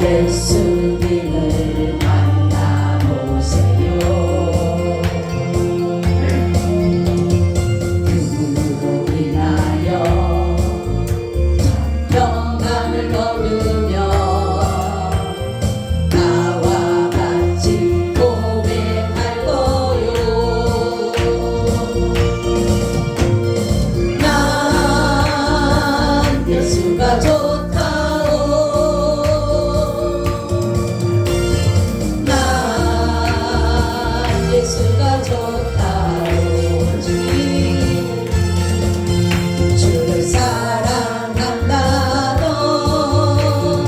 예수님을 만나보세요. 그분으로 인하여 평강을 거두며 나와 같이 고백할 거요. 난 예수가 좋다오. 난 예수가 좋다오. 주를 사랑한다 너.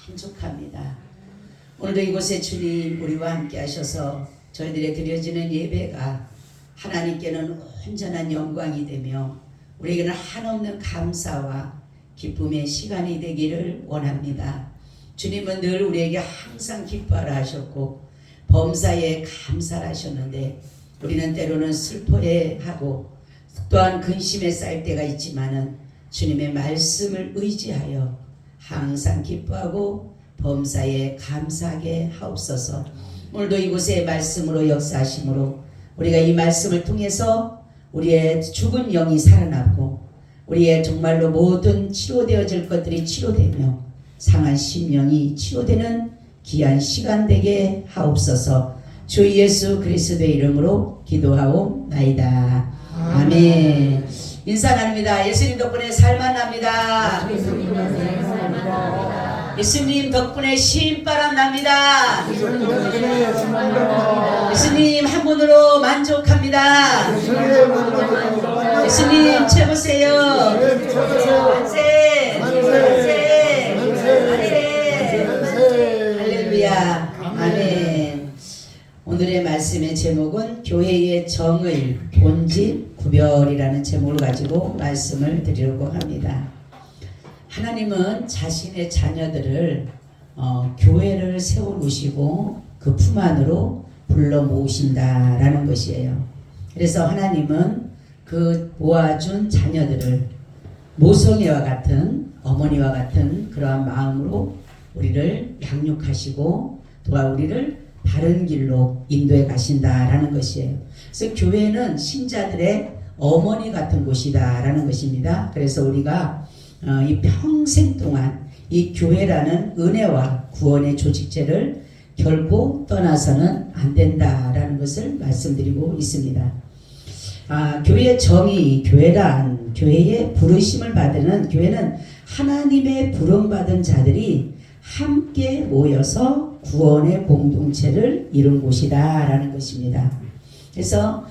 만족합니다. 오늘도 이곳에 주님 우리와 함께 하셔서 저희들의 드려지는 예배가 하나님께는 온전한 영광이 되며 우리에게는 한없는 감사와 기쁨의 시간이 되기를 원합니다. 주님은 늘 우리에게 항상 기뻐하라 하셨고 범사에 감사를 하셨는데 우리는 때로는 슬퍼해하고 또한 근심에 쌓일 때가 있지만은 주님의 말씀을 의지하여 항상 기뻐하고 범사에 감사하게 하옵소서. 오늘도 이곳에 말씀으로 역사하심으로 우리가 이 말씀을 통해서 우리의 죽은 영이 살아나고 우리의 정말로 모든 치료되어질 것들이 치료되며 상한 심령이 치료되는 귀한 시간 되게 하옵소서. 주 예수 그리스도의 이름으로 기도하옵나이다. 아멘. 인사 나눕니다. 예수님 덕분에 살만납니다. 예수님 덕분에 신바람 납니다. 예수님 한 분으로 만족합니다. 예수님 최고세요. 만세 만세 만세 할렐루야. 아멘. 오늘의 말씀의 제목은 교회의 정의 본질 구별이라는 제목을 가지고 말씀을 드리려고 합니다. 하나님은 자신의 자녀들을 교회를 세워놓으시고 그 품 안으로 불러 모으신다라는 것이에요. 그래서 하나님은 그 모아준 자녀들을 모성애와 같은 어머니와 같은 그러한 마음으로 우리를 양육하시고 또한 우리를 바른 길로 인도해 가신다라는 것이에요. 그래서 교회는 신자들의 어머니 같은 곳이다라는 것입니다. 그래서 우리가 이 평생 동안 이 교회라는 은혜와 구원의 조직체를 결코 떠나서는 안 된다라는 것을 말씀드리고 있습니다. 교회의 정의, 교회란 교회의 부르심을 받는 교회는 하나님의 부름받은 자들이 함께 모여서 구원의 공동체를 이룬 곳이다라는 것입니다. 그래서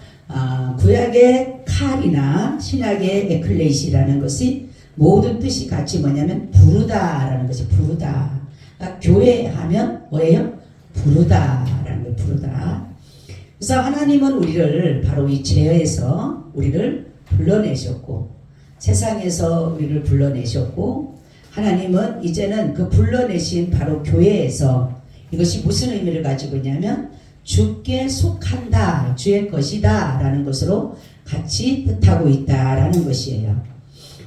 구약의 칼이나 신약의 에클레시라는 것이 모든 뜻이 같이 뭐냐면 부르다라는 것이 부르다. 그러니까 교회하면 뭐예요? 부르다라는 거예요. 부르다. 그래서 하나님은 우리를 바로 이 죄에서 우리를 불러내셨고 세상에서 우리를 불러내셨고 하나님은 이제는 그 불러내신 바로 교회에서 이것이 무슨 의미를 가지고 있냐면 주께 속한다, 주의 것이다 라는 것으로 같이 뜻하고 있다라는 것이에요.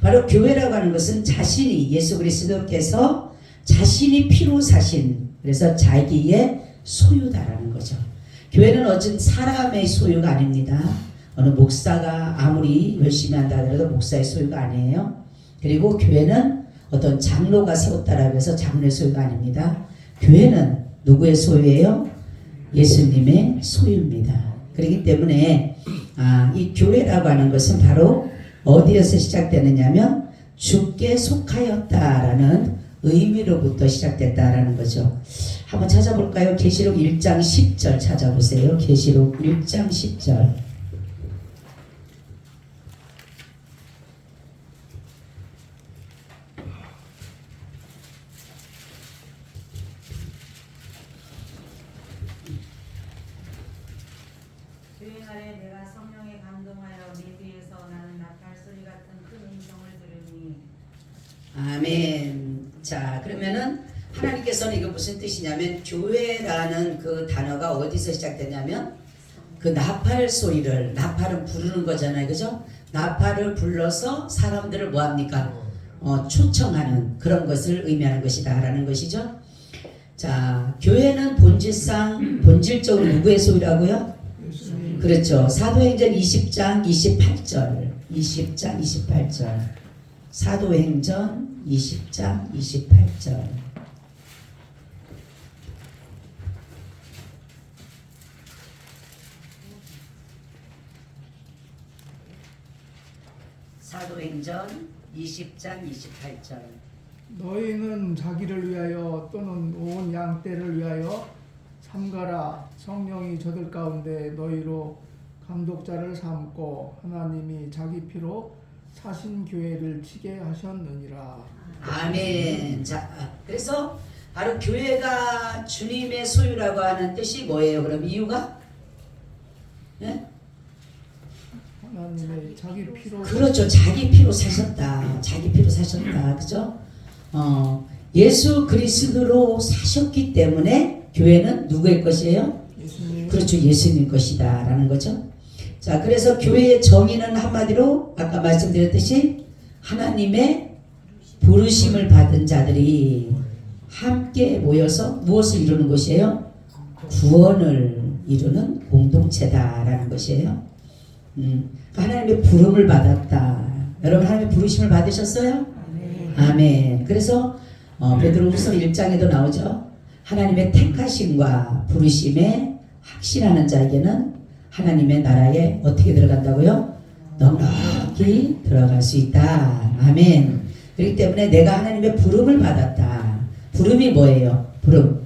바로 교회라고 하는 것은 자신이 예수 그리스도께서 자신이 피로 사신 그래서 자기의 소유다라는 거죠. 교회는 어쩐 사람의 소유가 아닙니다. 어느 목사가 아무리 열심히 한다 하더라도 목사의 소유가 아니에요. 그리고 교회는 어떤 장로가 세웠다라고 해서 장로의 소유가 아닙니다. 교회는 누구의 소유예요? 예수님의 소유입니다. 그렇기 때문에 이 교회라고 하는 것은 바로 어디에서 시작되느냐면 주께 속하였다라는 의미로부터 시작됐다라는 거죠. 한번 찾아볼까요? 계시록 1장 10절 찾아보세요. 계시록 1장 10절. 주행하래 내가 성령에 감동하여 네 뒤에서 나는 나팔 소리 같은 큰 음성을 들으니. 아멘. 자, 그러면은 하나님께서는 이거 무슨 뜻이냐면 교회라는 그 단어가 어디서 시작되냐면 그 나팔 소리를 나팔은 부르는 거잖아요. 그죠? 나팔을 불러서 사람들을 뭐합니까? 초청하는 그런 것을 의미하는 것이다 라는 것이죠. 자, 교회는 본질적으로 누구의 소유라고요? 그렇죠. 사도행전 20장 28절 20장 28절 사도행전 20장 28절 사도행전 20장 28절 너희는 자기를 위하여 또는 온 양떼를 위하여 삼가라. 성령이 저들 가운데 너희로 감독자를 삼고 하나님이 자기 피로 사신 교회를 치게 하셨느니라. 아멘. 자, 그래서 바로 교회가 주님의 소유라고 하는 뜻이 뭐예요? 그럼 이유가? 네? 하나님의 자기 피로 그렇죠. 자기 피로 사셨다. 자기 피로 사셨다. 그죠? 예수 그리스도로 사셨기 때문에 교회는 누구의 것이에요? 예수님 그렇죠. 예수님 것이다 라는 거죠. 자, 그래서 교회의 정의는 한마디로 아까 말씀드렸듯이 하나님의 부르심을 받은 자들이 함께 모여서 무엇을 이루는 것이에요? 구원을 이루는 공동체다라는 것이에요. 하나님의 부름을 받았다. 여러분 하나님의 부르심을 받으셨어요? 아멘. 그래서 베드로후서 1장에도 나오죠. 하나님의 택하심과 부르심에 확신하는 자에게는 하나님의 나라에 어떻게 들어간다고요? 넉넉히 들어갈 수 있다. 아멘. 그렇기 때문에 내가 하나님의 부름을 받았다. 부름이 뭐예요? 부름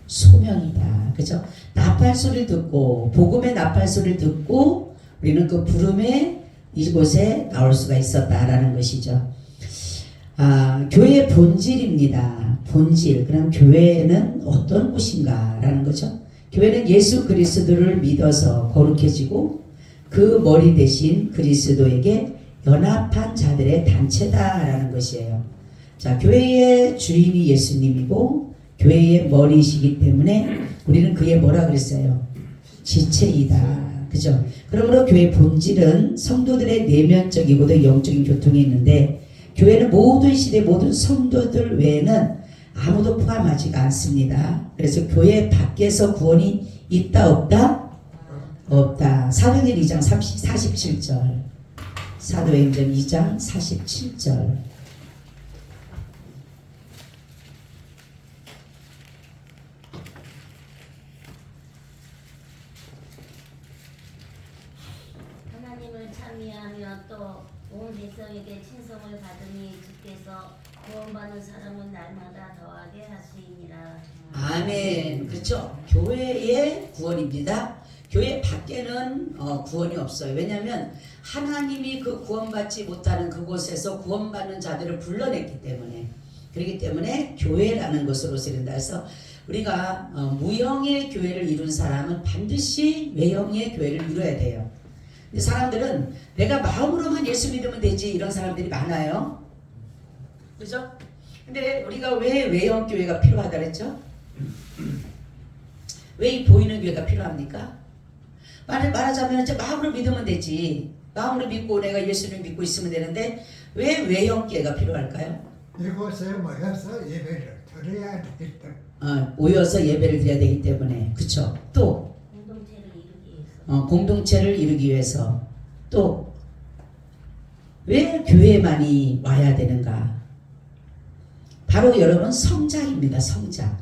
소명이다. 그죠? 나팔 소리를 듣고 복음의 나팔 소리를 듣고 우리는 그 부름에 이곳에 나올 수가 있었다라는 것이죠. 교회의 본질입니다. 본질. 그럼 교회는 어떤 곳인가라는 거죠. 교회는 예수 그리스도를 믿어서 거룩해지고 그 머리 대신 그리스도에게 연합한 자들의 단체다라는 것이에요. 자, 교회의 주인이 예수님이고 교회의 머리이시기 때문에 우리는 그의 뭐라 그랬어요? 지체이다. 그죠? 그러므로 교회의 본질은 성도들의 내면적이고도 영적인 교통이 있는데 교회는 모든 시대 모든 성도들 외에는 아무도 포함하지가 않습니다. 그래서 교회 밖에서 구원이 있다 없다? 없다. 사도행전 2장 47절. 사도행전 2장 47절. 하나님을 찬미하며 또 온 백성에게 친성을 받으니 주께서 구원받는 사람은 날마다 더하게 하시니라. 아멘. 그렇죠? 교회의 구원입니다. 교회 밖에는 구원이 없어요. 왜냐하면 하나님이 그 구원받지 못하는 그곳에서 구원받는 자들을 불러냈기 때문에 그렇기 때문에 교회라는 것으로서 이른다 해서 우리가 무형의 교회를 이룬 사람은 반드시 외형의 교회를 이뤄야 돼요. 근데 사람들은 내가 마음으로만 예수 믿으면 되지 이런 사람들이 많아요. 그죠? 근데 우리가 왜 외형 교회가 필요하다 그랬죠? 왜 이 보이는 교회가 필요합니까? 말하자면 이제 마음으로 믿으면 되지. 마음으로 믿고 내가 예수를 믿고 있으면 되는데 왜 외형 교회가 필요할까요? 이곳에 모여서 예배를 드려야 되기 때문에. 모여서 예배를 드려야 되기 때문에. 그쵸? 또 공동체를 이루기 위해서. 공동체를 이루기 위해서. 또 왜 교회만이 와야 되는가? 바로 여러분 성장입니다. 성장.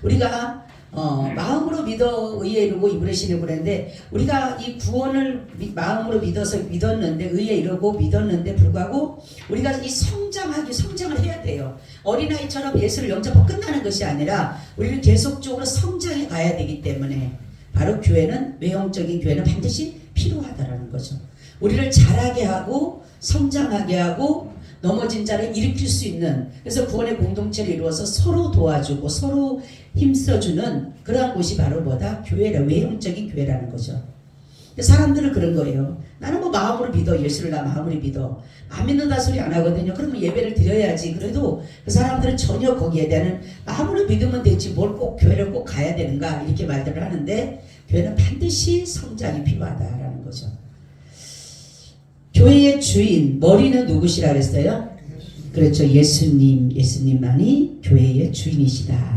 우리가 마음으로 믿어 의에 이르고 입으로 신으고 그랬는데 우리가 이 구원을 마음으로 믿어서 믿었는데 의에 이르고 믿었는데 불구하고 우리가 이 성장을 해야 돼요. 어린아이처럼 예수를 영접하고 끝나는 것이 아니라 우리는 계속적으로 성장해 가야 되기 때문에 바로 교회는 외형적인 교회는 반드시 필요하다라는 거죠. 우리를 자라게 하고 성장하게 하고 넘어진 자를 일으킬 수 있는 그래서 구원의 공동체를 이루어서 서로 도와주고 서로 힘써주는 그러한 곳이 바로 뭐다? 교회라 외형적인 교회라는 거죠. 사람들은 그런 거예요. 나는 뭐 마음으로 믿어. 예수를 나 마음으로 믿어. 안 믿는다 소리 안 하거든요. 그러면 예배를 드려야지. 그래도 그 사람들은 전혀 거기에 대한 마음으로 믿으면 되지 뭘 꼭 교회를 꼭 가야 되는가 이렇게 말들을 하는데 교회는 반드시 성장이 필요하다라는 거죠. 교회의 주인 머리는 누구시라 그랬어요? 그렇죠. 예수님만이 교회의 주인이시다.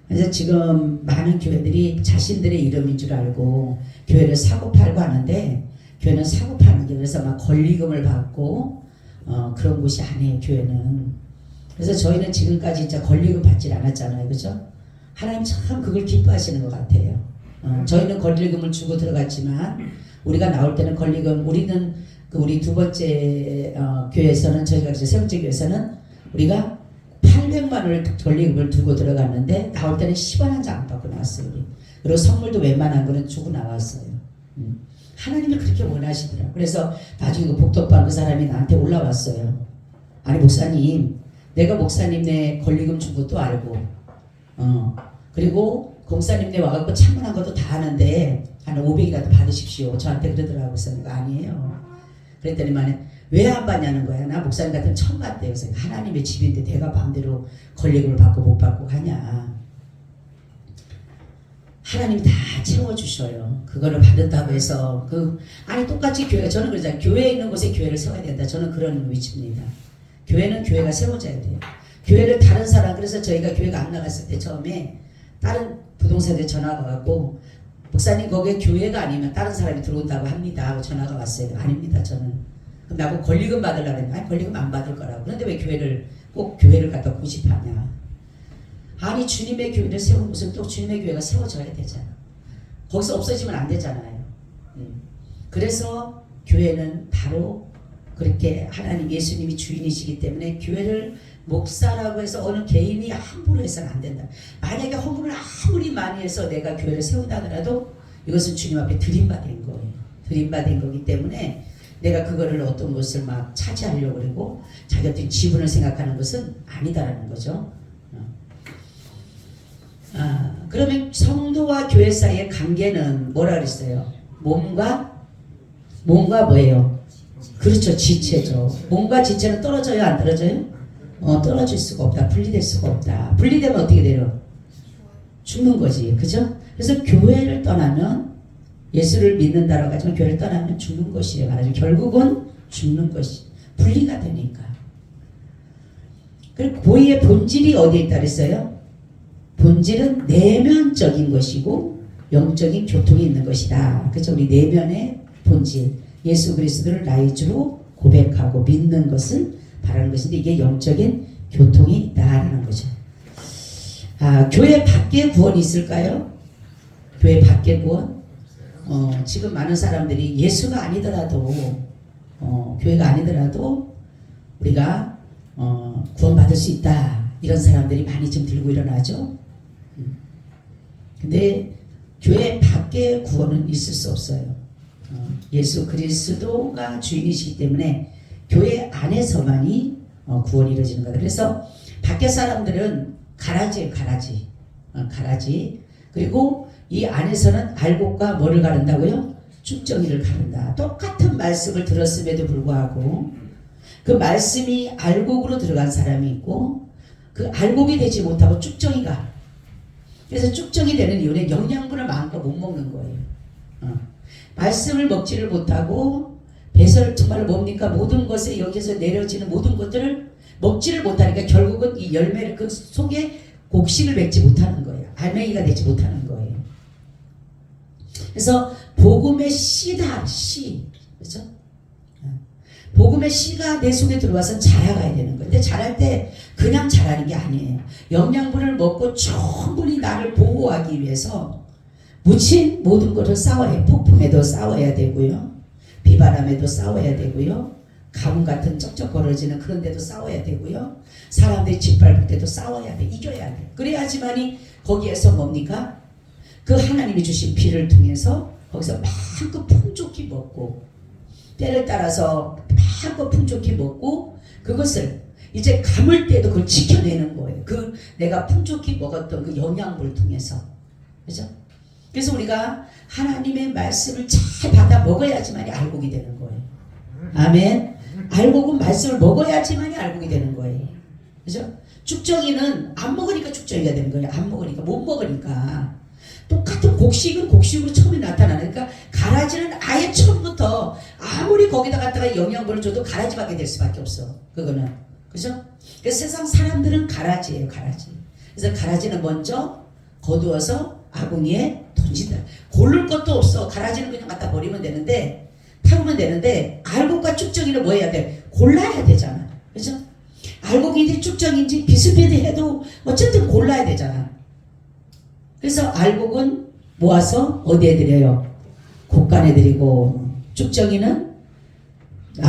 그래서 지금 많은 교회들이 자신들의 이름인 줄 알고 교회를 사고 팔고 하는데 교회는 사고 파는 게 그래서 막 권리금을 받고 그런 곳이 아니에요. 교회는. 그래서 저희는 지금까지 진짜 권리금 받질 않았잖아요. 그죠? 하나님 참 그걸 기뻐하시는 것 같아요. 저희는 권리금을 주고 들어갔지만 우리가 나올 때는 권리금 우리는 우리 두 번째 교회에서는 저희가 세 번째 교회에서는 우리가 800만 원을 권리금을 두고 들어갔는데 나올 때는 10원 한 장 안 받고 나왔어요. 우리. 그리고 선물도 웬만한 거는 주고 나왔어요. 하나님이 그렇게 원하시더라고요. 그래서 나중에 그 복덕반 그 사람이 나한테 올라왔어요. 아니 목사님 내가 목사님네 권리금 준 것도 알고, 그리고 공사님네 와갖고 창문한 것도 다 아는데 한 500이라도 받으십시오. 저한테 그러더라고요. 그래서 내가 아니에요. 그랬더니만 왜 안 받냐는 거야. 나 목사님 같은 처음 봤대요. 그래서 하나님의 집인데 내가 마음대로 권리금을 받고 못 받고 가냐. 하나님이 다 채워주셔요. 그거를 받았다고 해서 아니 똑같이 교회, 저는 그러잖아요. 교회에 있는 곳에 교회를 세워야 된다. 저는 그런 위치입니다. 교회는 교회가 세워져야 돼요. 교회를 다른 사람, 그래서 저희가 교회가 안 나갔을 때 처음에 다른 부동산에 전화가 와갖고 목사님 거기에 교회가 아니면 다른 사람이 들어온다고 합니다 하고 전화가 왔어요. 아닙니다. 저는. 그럼 나보고 권리금 받으려고 했는데 아니 권리금 안 받을 거라고. 그런데 왜 꼭 교회를 갖다 고집하냐. 아니 주님의 교회를 세운 곳은 또 주님의 교회가 세워져야 되잖아. 거기서 없어지면 안 되잖아요. 그래서 교회는 바로 그렇게 하나님 예수님이 주인이시기 때문에 교회를 목사라고 해서 어느 개인이 함부로 해서는 안 된다. 만약에 허물을 아무리 많이 해서 내가 교회를 세운다 하더라도 이것은 주님 앞에 드림받은 거예요. 드림받은 거기 때문에 내가 그거를 어떤 것을 막 차지하려고 그러고 자기 어떤 지분을 생각하는 것은 아니다라는 거죠. 그러면 성도와 교회 사이의 관계는 뭐라 그랬어요? 몸과 뭐예요? 그렇죠. 지체죠. 몸과 지체는 떨어져요? 안 떨어져요? 떨어질 수가 없다. 분리될 수가 없다. 분리되면 어떻게 돼요? 죽는 거지. 그죠? 그래서 교회를 떠나면 예수를 믿는다라고 하지만 교회를 떠나면 죽는 것이에요. 말하자면 결국은 죽는 것이 분리가 되니까. 그리고 고의의 본질이 어디에 있다 그랬어요? 본질은 내면적인 것이고 영적인 교통이 있는 것이다. 그렇죠? 우리 내면의 본질, 예수 그리스도를 나의 주로 고백하고 믿는 것을 바라는 것인데 이게 영적인 교통이 있다라는 거죠. 교회 밖에 구원이 있을까요? 교회 밖에 구원? 지금 많은 사람들이 예수가 아니더라도 교회가 아니더라도 우리가 구원받을 수 있다. 이런 사람들이 많이 지금 들고 일어나죠. 근데 교회 밖에 구원은 있을 수 없어요. 예수 그리스도가 주인이시기 때문에 교회 안에서만이 구원이 이루어지는 거다. 그래서 밖에 사람들은 가라지예요. 가라지. 그리고 이 안에서는 알곡과 뭐를 가른다고요? 쭉정이를 가른다. 똑같은 말씀을 들었음에도 불구하고 그 말씀이 알곡으로 들어간 사람이 있고 그 알곡이 되지 못하고 쭉정이가. 그래서 쭉정이 되는 이유는 영양분을 마음껏 못 먹는 거예요. 말씀을 먹지를 못하고 배설 정말 뭡니까? 모든 것에 여기서 내려지는 모든 것들을 먹지를 못하니까 결국은 이 열매를 그 속에 곡식을 맺지 못하는 거예요. 알맹이가 되지 못하는 거예요. 그래서 복음의 씨다. 씨. 그렇죠? 복음의 씨가 내 속에 들어와서 자라가야 되는 거예요. 근데 자랄 때 그냥 자라는 게 아니에요. 영양분을 먹고 충분히 나를 보호하기 위해서 묻힌 모든 것을 싸워야 해요. 폭풍에도 싸워야 되고요. 비바람에도 싸워야 되고요. 가뭄 같은 쩍쩍 걸어지는 그런 데도 싸워야 되고요. 사람들이 짓밟을 때도 싸워야 돼. 이겨야 돼. 그래야지만이 거기에서 뭡니까? 그 하나님이 주신 비를 통해서 거기서 마음껏 풍족히 먹고 때를 따라서 마음껏 풍족히 먹고 그것을 이제 감을 때도 그걸 지켜내는 거예요. 그 내가 풍족히 먹었던 그 영양분을 통해서. 그죠? 그래서 우리가 하나님의 말씀을 잘 받아 먹어야지만이 알곡이 되는 거예요. 아멘. 알곡은 말씀을 먹어야지만이 알곡이 되는 거예요. 그죠? 쭉정이는 안 먹으니까 쭉정이가 되는 거예요. 안 먹으니까, 못 먹으니까. 똑같은 곡식은 곡식으로 처음에 나타나니까 가라지는 아예 처음부터 아무리 거기다 갖다가 영양분을 줘도 가라지밖에 될 수밖에 없어. 그거는. 그죠? 그래서 세상 사람들은 가라지예요. 가라지. 그래서 가라지는 먼저 거두어서 아궁이에 던진다. 고를 것도 없어. 가라지는 그냥 갖다 버리면 되는데 타면 되는데 알곡과 쭉정이는 뭐 해야 돼? 골라야 되잖아. 그죠? 알곡인지 쭉정인지 비슷비슷해도 어쨌든 골라야 되잖아. 그래서 알곡은 모아서 어디에 드려요? 곡간에 드리고 쭉정이는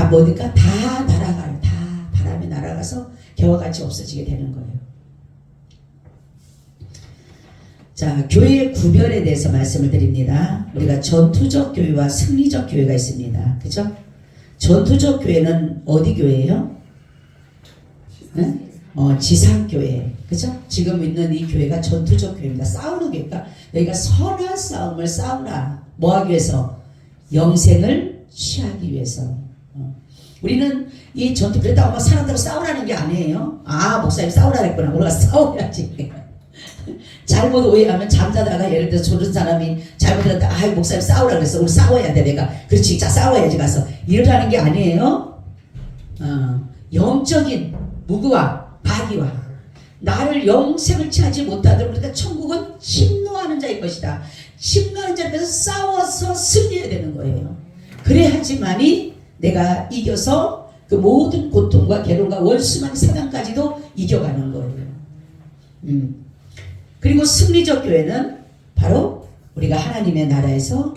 뭐니까 다 날아가요. 다 바람에 날아가서 겨와 같이 없어지게 되는 거예요. 자, 교회의 구별에 대해서 말씀을 드립니다. 우리가 전투적 교회와 승리적 교회가 있습니다. 그죠? 전투적 교회는 어디 교회예요? 네? 지상교회, 그죠? 지금 있는 이 교회가 전투적 교회입니다. 싸우는 교회가 여기가 선한 싸움을 싸우라. 뭐 하기 위해서? 영생을 취하기 위해서. 우리는 이 전투 그랬다고 막 사람들하고 싸우라는 게 아니에요. 아, 목사님 싸우라 그랬구나. 우리가 싸워야지. 잘못 오해하면 잠자다가 예를 들어 저런 사람이 잘못했다. 아, 목사님 싸우라 그랬어. 우리 싸워야 돼. 내가 그렇지. 자, 싸워야지 가서 이러라는 게 아니에요. 영적인 무구와 마귀와 나를 영생을 취하지 못하도록, 그러니까 천국은 침노하는 자일 것이다. 침노하는 자에서 싸워서 승리해야 되는 거예요. 그래야지만이 내가 이겨서 그 모든 고통과 괴로움과 원수만 사단까지도 이겨가는 거예요. 그리고 승리적 교회는 바로 우리가 하나님의 나라에서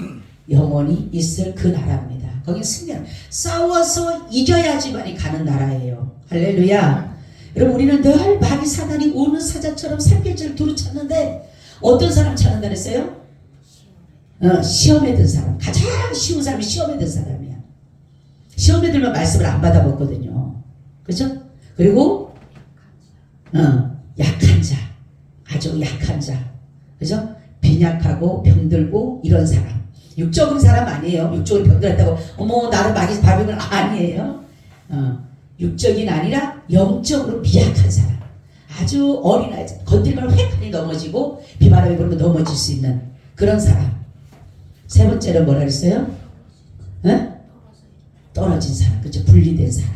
영원히 있을 그 나라입니다. 거긴 승리하는, 싸워서 이겨야지만이 가는 나라예요. 할렐루야. 여러분, 우리는 늘 마귀 사단이 오는 사자처럼 살길질을 두루 찾는데 어떤 사람 찾는다 그랬어요? 시험에 든 사람. 가장 쉬운 사람이 시험에 든 사람이야. 시험에 들면 말씀을 안 받아먹거든요. 그죠? 그리고 약한 자, 아주 약한 자, 그죠? 빈약하고 병들고 이런 사람. 육적인 사람 아니에요. 육적으로 병들었다고 어머 나를 마귀 밟으면 아니에요. 육적인 아니라 영적으로 미약한 사람. 아주 어린아이, 건들면 획하니 넘어지고 비바람이 불면 넘어질 수 있는 그런 사람. 세 번째는 뭐라 그랬어요? 떨어진 사람, 그렇죠? 분리된 사람.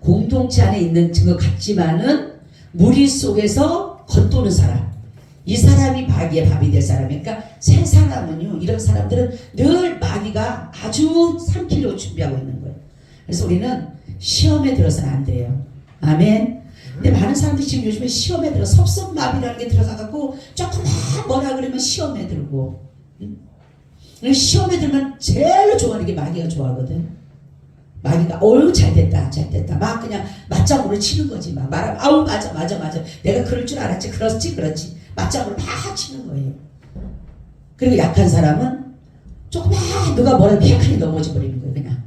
공동체 안에 있는 것 같지만은 무리 속에서 겉도는 사람. 이 사람이 마귀의 밥이 될 사람이니까, 그러니까 세 사람은요, 이런 사람들은 늘 마귀가 아주 삼키려고 준비하고 있는 거예요. 그래서 우리는 시험에 들어서는 안 돼요. 아멘. 근데 많은 사람들이 지금 요즘에 시험에 들어 섭섭마비라는 게 들어가갖고 조금만 뭐라 그러면 시험에 들고, 시험에 들면 제일 좋아하는 게 마귀가 좋아하거든. 마귀가 어우 잘됐다 잘됐다 막 그냥 맞장구를 치는 거지. 막 말하면 아우 맞아 내가 그럴 줄 알았지, 그렇지 맞장구를 막 치는 거예요. 그리고 약한 사람은 조금만 누가 뭐라도 팽하니 넘어져 버리는 거예요 그냥.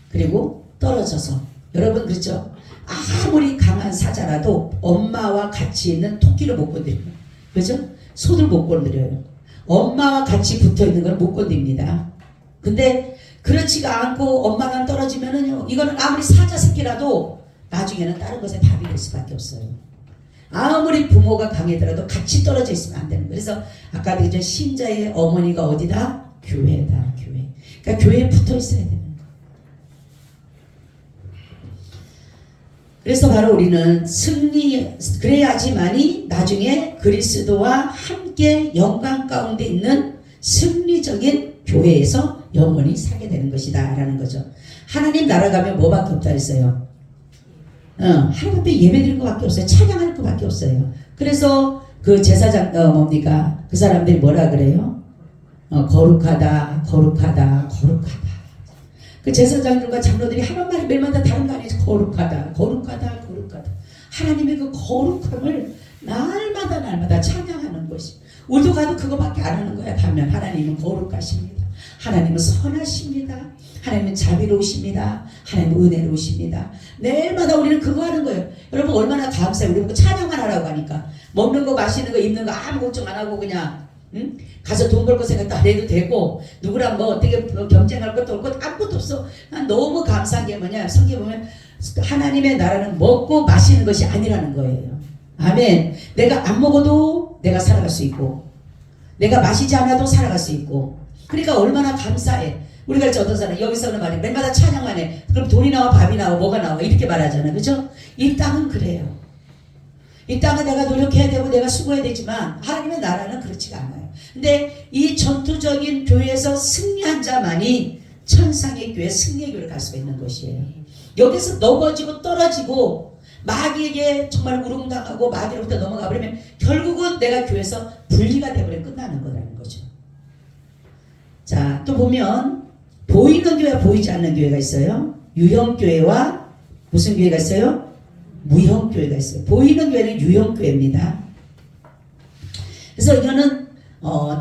그리고 떨어져서, 여러분 그렇죠? 아무리 강한 사자라도 엄마와 같이 있는 토끼를 못 건드려요. 그죠? 소를 못 건드려요. 엄마와 같이 붙어있는 걸 못 건듭니다. 근데 그렇지가 않고 엄마랑 떨어지면은요, 이거는 아무리 사자 새끼라도 나중에는 다른 것에 밥이 될 수밖에 없어요. 아무리 부모가 강하더라도 같이 떨어져 있으면 안 되는 거예요. 그래서 아까도 이제 신자의 어머니가 어디다? 교회다, 교회. 그러니까 교회에 붙어 있어야 되는 거예요. 그래서 바로 우리는 그래야지만이 나중에 그리스도와 함께 영광 가운데 있는 승리적인 교회에서 영원히 살게 되는 것이다 라는 거죠. 하나님 나라 가면 뭐밖에 없다 했어요? 하나님 앞에 예배드릴 것밖에 없어요. 찬양할 것밖에 없어요. 그래서 그 제사장 뭡니까? 그 사람들이 뭐라 그래요? 거룩하다. 그 제사장들과 장로들이 하는 말이 매일마다 다른 거 아니에요. 거룩하다. 하나님의 그 거룩함을 날마다 찬양하는 것이. 우리도 가도 그거밖에 안 하는 거야. 가면 하나님은 거룩하십니다. 하나님은 선하십니다. 하나님은 자비로우십니다. 하나님은 은혜로우십니다. 매일마다 우리는 그거 하는 거예요. 여러분 얼마나 감사해요. 우리 찬양만 하라고 하니까. 먹는 거 마시는 거 입는 거 아무 걱정 안 하고 그냥 가서 돈 벌 거 생각도 안 해도 되고, 누구랑 뭐 어떻게 경쟁할 것도 없고 아무것도 없어. 난 너무 감사한 게 뭐냐, 성경에 보면 하나님의 나라는 먹고 마시는 것이 아니라는 거예요. 아멘. 내가 안 먹어도 내가 살아갈 수 있고, 내가 마시지 않아도 살아갈 수 있고. 그러니까 얼마나 감사해. 우리가 이제 어떤 사람 여기서는 말이야 맨마다 찬양만 해. 그럼 돈이 나와 밥이 나와 뭐가 나와 이렇게 말하잖아. 그죠? 이 땅은 그래요. 이 땅은 내가 노력해야 되고 내가 수고해야 되지만 하나님의 나라는 그렇지가 않아요. 근데 이 전투적인 교회에서 승리한 자만이 천상의 교회, 승리의 교회를 갈 수가 있는 것이에요. 여기서 넘어지고 떨어지고 마귀에게 정말 우롱당하고 마귀로부터 넘어가 버리면 결국은 내가 교회에서 분리가 되버리면 끝나는 거라는 거죠. 자, 또 보면 보이는 교회와 보이지 않는 교회가 있어요. 유형교회와 무슨 교회가 있어요? 무형교회가 있어요. 보이는 교회는 유형교회입니다. 그래서 이거는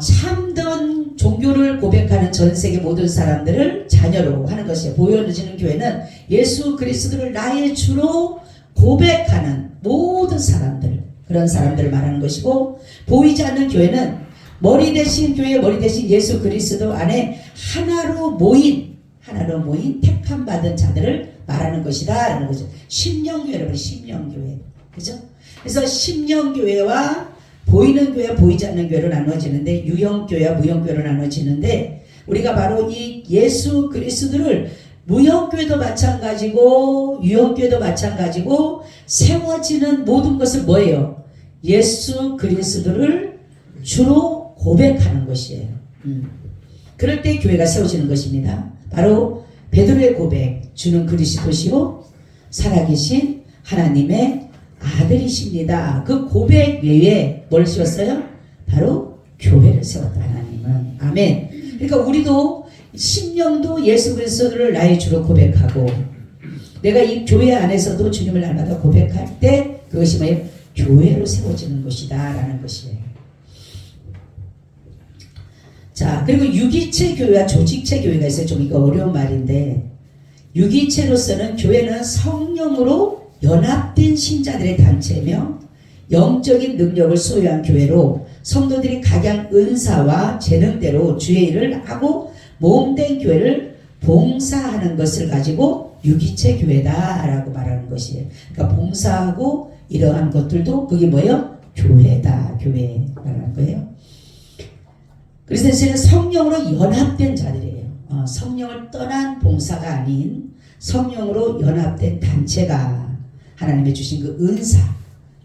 참된 종교를 고백하는 전 세계 모든 사람들을 자녀로 하는 것이에요. 보여지는 교회는 예수 그리스도를 나의 주로 고백하는 모든 사람들, 그런 사람들을 말하는 것이고, 보이지 않는 교회는 머리 대신 교회, 머리 대신 예수 그리스도 안에 하나로 모인 택함 받은 자들을 말하는 것이다 라는 거죠. 심령교회라고 심령교회, 그죠? 그래서 심령교회와 보이는 교회, 보이지 않는 교회로 나눠지는데, 유형교회와 무형교회로 나눠지는데, 우리가 바로 이 예수 그리스도를 무형교회도 마찬가지고 유형교회도 마찬가지고 세워지는 모든 것은 뭐예요? 예수 그리스도를 주로 고백하는 것이에요. 그럴 때 교회가 세워지는 것입니다. 바로 베드로의 고백, 주는 그리스도시요 살아계신 하나님의 아들이십니다. 그 고백 외에 뭘 세웠어요? 바로 교회를 세웠다, 하나님은. 아멘. 그러니까 우리도 심령도 예수 그리스도를 나의 주로 고백하고, 내가 이 교회 안에서도 주님을 날마다 고백할 때 그것이 뭐예요? 교회로 세워지는 것이다 라는 것이에요. 자, 그리고 유기체 교회와 조직체 교회가 있어요. 좀 이거 어려운 말인데, 유기체로서는 교회는 성령으로 연합된 신자들의 단체며 영적인 능력을 소유한 교회로 성도들이 각양 은사와 재능대로 주의 일을 하고 몸된 교회를 봉사하는 것을 가지고 유기체 교회다라고 말하는 것이에요. 그러니까 봉사하고 이러한 것들도 그게 뭐예요? 교회다, 교회 말하는 거예요. 그래서 이제는 성령으로 연합된 자들이에요. 성령을 떠난 봉사가 아닌 성령으로 연합된 단체가 하나님이 주신 그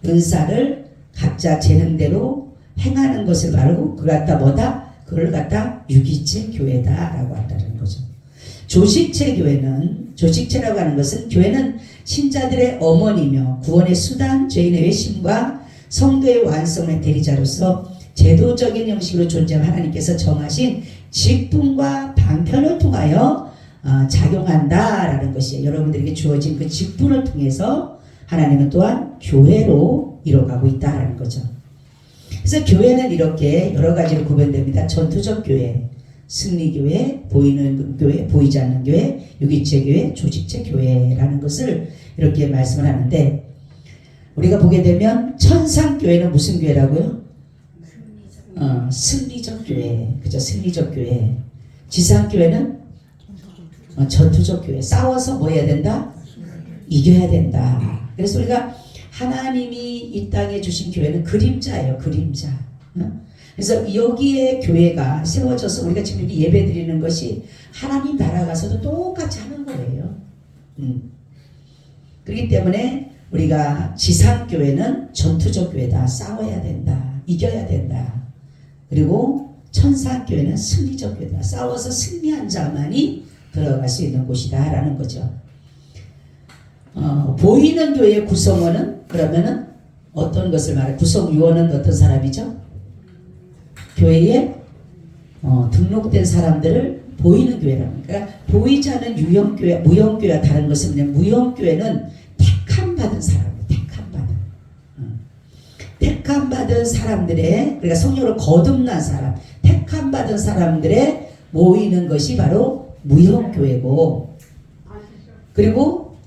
은사를 각자 재능대로 행하는 것을 말하고, 그걸 갖다 뭐다? 그걸 갖다 유기체 교회다라고 한다는 거죠. 조직체 교회는, 조직체라고 하는 것은 교회는 신자들의 어머니며 구원의 수단, 죄인의 회심과 성도의 완성의 대리자로서 제도적인 형식으로 존재한 하나님께서 정하신 직분과 방편을 통하여 작용한다라는 것이에요. 여러분들에게 주어진 그 직분을 통해서 하나님은 또한 교회로 이뤄가고 있다라는 거죠. 그래서 교회는 이렇게 여러 가지로 구분됩니다. 전투적 교회, 승리교회, 보이는 교회, 보이지 않는 교회, 유기체 교회, 조직체 교회라는 것을 이렇게 말씀을 하는데, 우리가 보게 되면 천상교회는 무슨 교회라고요? 승리적 교회, 그죠? 승리적 교회. 지상교회는 전투적 교회. 싸워서 뭐 해야 된다? 이겨야 된다. 그래서 우리가 하나님이 이 땅에 주신 교회는 그림자예요, 그림자. 그래서 여기에 교회가 세워져서 우리가 지금 여기 예배 드리는 것이 하나님 나라 가서도 똑같이 하는 거예요. 그렇기 때문에 우리가 지상교회는 전투적 교회다. 싸워야 된다. 이겨야 된다. 그리고 천상교회는 승리적 교회다. 싸워서 승리한 자만이 들어갈 수 있는 곳이다 라는 거죠. 보이는 교회의 구성원은 그러면은 어떤 것을 말해? 구성위원은 어떤 사람이죠? 교회에 등록된 사람들을 보이는 교회라는 거예요. 그러니까 보이지 않은 유형교회, 무형교회와 다른 것은 그냥 무형교회는 택함받은 사람이에요. 택함받은 사람들의, 그러니까 성령으로 거듭난 사람, 택함받은 사람들의 모이는 것이 바로 무형교회고, 그리고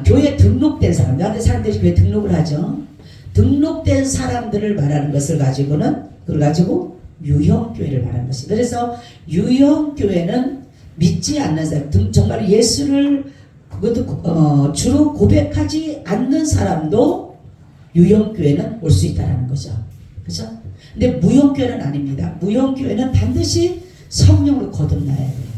교회에 등록된 사람, 사람들이 교회에 등록을 하죠. 등록된 사람들을 말하는 것을 가지고는, 그걸 가지고 유형교회를 말하는 것입니다. 그래서 유형교회는 믿지 않는 사람, 정말 예수를 그것도 주로 고백하지 않는 사람도 유형교회는 올 수 있다는 거죠. 그죠? 근데 무형교회는 아닙니다. 무형교회는 반드시 성령으로 거듭나야 돼요.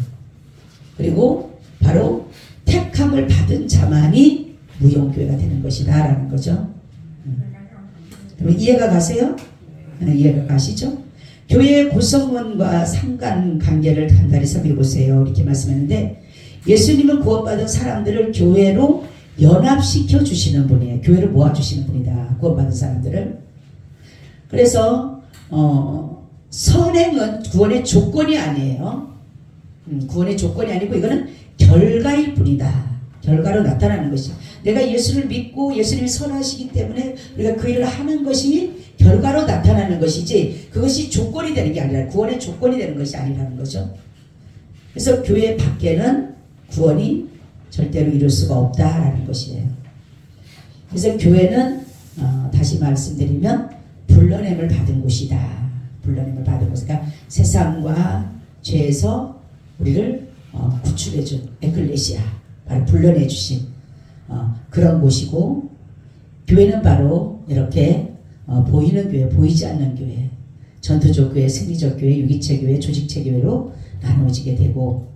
그리고 바로 택함을 받은 자만이 무형교회가 되는 것이다 라는 거죠. 그럼 이해가 가세요? 이해가 가시죠? 교회의 구성원과 상관관계를 간단히 살펴보세요. 이렇게 말씀했는데, 예수님은 구원받은 사람들을 교회로 연합시켜 주시는 분이에요. 교회를 모아주시는 분이다. 구원받은 사람들을. 그래서 선행은 구원의 조건이 아니에요. 구원의 조건이 아니고 이거는 결과일 뿐이다. 결과로 나타나는 것이죠. 내가 예수를 믿고 예수님이 선하시기 때문에 우리가 그 일을 하는 것이 결과로 나타나는 것이지, 그것이 조건이 되는 게 아니라, 구원의 조건이 되는 것이 아니라는 거죠. 그래서 교회 밖에는 구원이 절대로 이룰 수가 없다라는 것이에요. 그래서 교회는 다시 말씀드리면 불러냄을 받은 곳이다. 불러냄을 받은 곳. 그러니까 세상과 죄에서 우리를 구출해준 에클레시아, 바로 불러내주신 그런 곳이고, 교회는 바로 이렇게 보이는 교회, 보이지 않는 교회, 전투적 교회, 승리적 교회, 유기체 교회, 조직체 교회로 나누어지게 되고,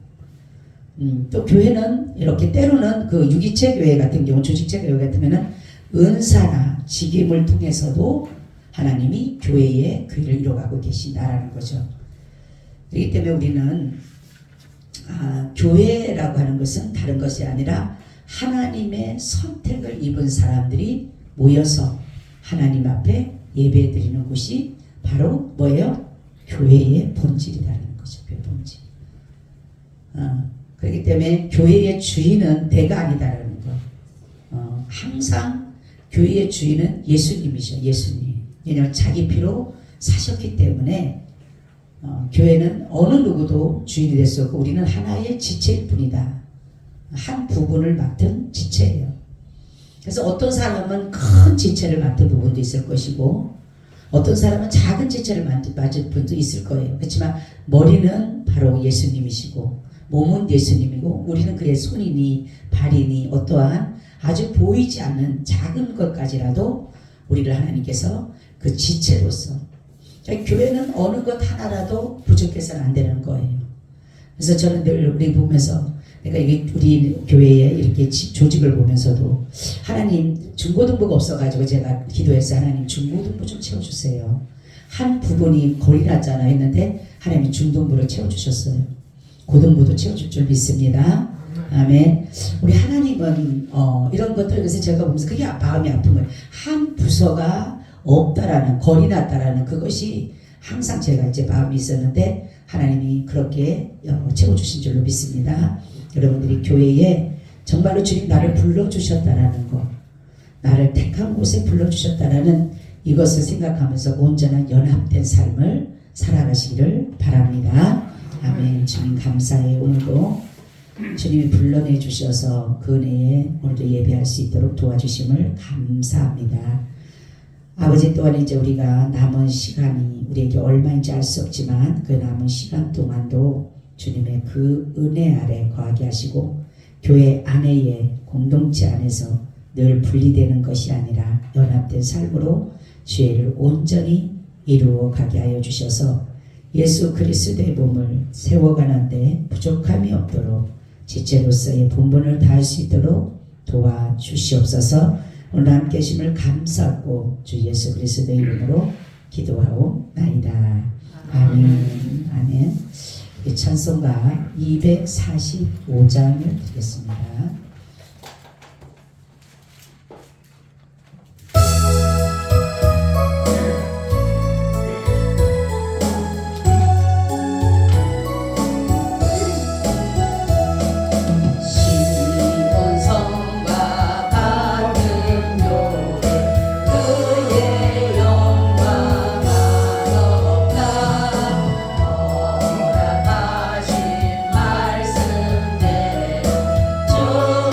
또 교회는 이렇게 때로는 그 유기체 교회 같은 경우, 조직체 교회 같으면은 은사나 직임을 통해서도 하나님이 교회에 그 일을 이뤄가고 계신다라는 거죠. 그렇기 때문에 우리는 교회라고 하는 것은 다른 것이 아니라 하나님의 선택을 입은 사람들이 모여서 하나님 앞에 예배드리는 곳이 바로 뭐예요? 교회의 본질이라는 거죠. 교회 본질. 그렇기 때문에 교회의 주인은 내가 아니다라는 거. 항상 교회의 주인은 예수님이죠. 예수님. 왜냐하면 자기 피로 사셨기 때문에 교회는 어느 누구도 주인이 될 수 없고 우리는 하나의 지체일 뿐이다. 한 부분을 맡은 지체예요. 그래서 어떤 사람은 큰 지체를 맡은 부분도 있을 것이고 어떤 사람은 작은 지체를 맡은 분도 있을 거예요. 그렇지만 머리는 바로 예수님이시고 몸은 예수님이고 우리는 그의 손이니 발이니 어떠한 아주 보이지 않는 작은 것까지라도 우리를 하나님께서 그 지체로서, 교회는 어느 것 하나라도 부족해서는 안 되는 거예요. 그래서 저는 늘 우리 보면서 내가 우리 교회에 이렇게 조직을 보면서도 하나님 중고등부가 없어가지고 제가 기도해서 하나님 중고등부 좀 채워주세요. 한 부분이 거리 났잖아 했는데 하나님이 중등부를 채워주셨어요. 고등부도 채워줄 줄 믿습니다. 아멘. 우리 하나님은 이런 것들, 그래서 제가 보면서 그게 마음이 아픈 거예요. 한 부서가 없다라는, 거리 났다라는 그것이 항상 제가 이제 마음이 있었는데 하나님이 그렇게 채워주신 줄로 믿습니다. 여러분들이 교회에 정말로 주님 나를 불러주셨다라는 것, 나를 택한 곳에 불러주셨다라는 이것을 생각하면서 온전한 연합된 삶을 살아가시기를 바랍니다. 아멘. 주님 감사해. 오늘도 주님이 불러내 주셔서 그 은혜에 오늘도 예배할 수 있도록 도와주심을 감사합니다. 아버지, 또한 이제 우리가 남은 시간이 우리에게 얼마인지 알 수 없지만 그 남은 시간 동안도 주님의 그 은혜 아래 거하게 하시고 교회 안에의 공동체 안에서 늘 분리되는 것이 아니라 연합된 삶으로 주의를 온전히 이루어 가게 하여 주셔서 예수 그리스도의 몸을 세워가는데 부족함이 없도록 지체로서의 본분을 다할 수 있도록 도와주시옵소서. 오늘 함께 하심을 감사하고 주 예수 그리스도의 이름으로 기도하옵나이다. 아멘. 아멘. 찬송가 245장을 드리겠습니다. 주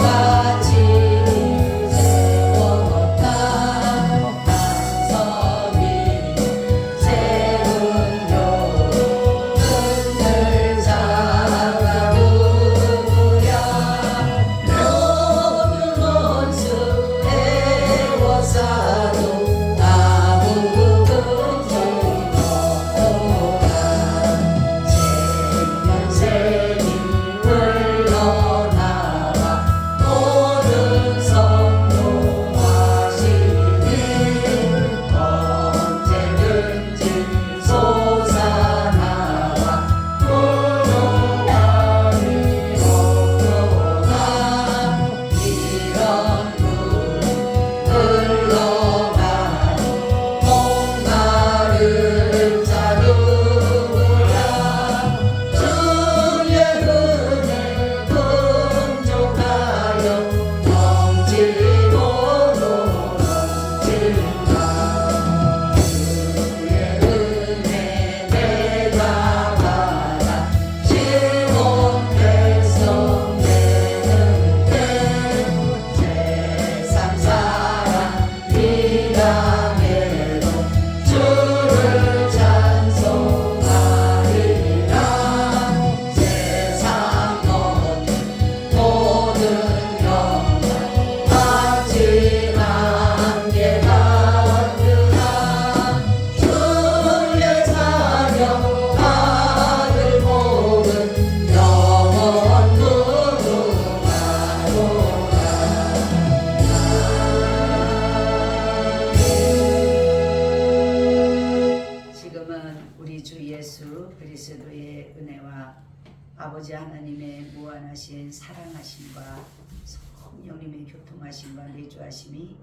아버지 하나님의 무한하신 사랑하심과 성령님의 교통하심과 내주하심이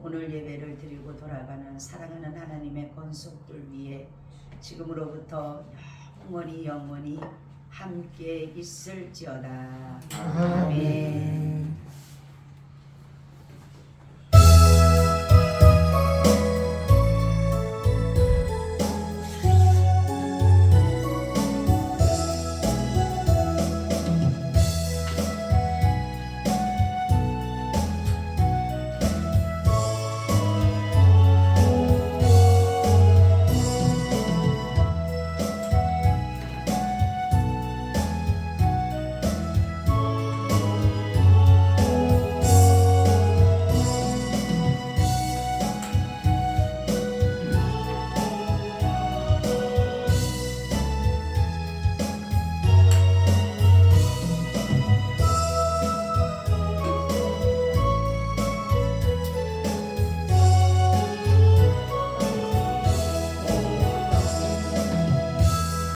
오늘 예배를 드리고 돌아가는 사랑하는 하나님의 권속들 위에 지금으로부터 영원히 함께 있을지어다. 아멘.